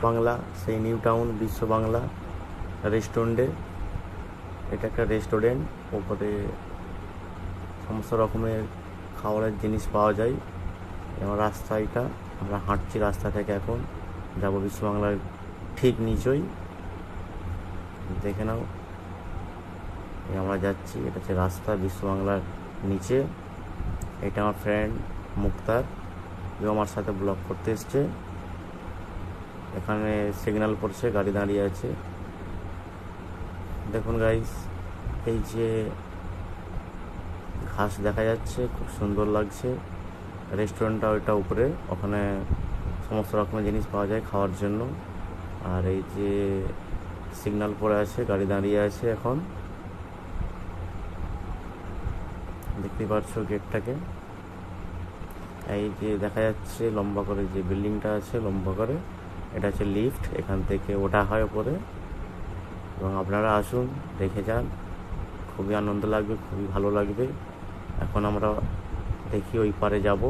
বাংলা, সেই new town বিশ্ব বাংলা রেস্টুরেন্টে। এটা একটা রেস্টুরেন্ট, ওপরে সমস্ত রকমের খাবারের জিনিস পাওয়া যায়। এবং রাস্তা এটা, আমরা হাঁটছি রাস্তা থেকে, এখন যাবো বিশ্ব বাংলার ঠিক নিচই, দেখে নাও। আমরা যাচ্ছি, এটা হচ্ছে রাস্তা বিশ্ব বাংলার নিচে। এটা আমার ফ্রেন্ড মুক্তার, যে আমার সাথে ব্লগ করতে এসছে। এখানে সিগন্যাল পড়ছে, গাড়ি দাঁড়িয়ে আছে। দেখুন গাইস, এই যে ঘাস দেখা যাচ্ছে, খুব সুন্দর লাগছে। রেস্টুরেন্টটা ওইটা উপরে, ওখানে সমস্ত রকমের জিনিস পাওয়া যায় খাওয়ার জন্য। আর এই যে সিগন্যাল পড়ে আছে, গাড়ি দাঁড়িয়ে আছে এখন, দেখতে পাচ্ছ গেটটাকে। এই যে দেখা যাচ্ছে লম্বা করে যে বিল্ডিংটা আছে লম্বা করে, এটা হচ্ছে লিফট, এখান থেকে ওঠা হয় ওপরে। এবং আপনারা আসুন, দেখে যান, খুবই আনন্দ লাগবে, খুবই ভালো লাগবে। এখন আমরা দেখি ওই পারে যাব।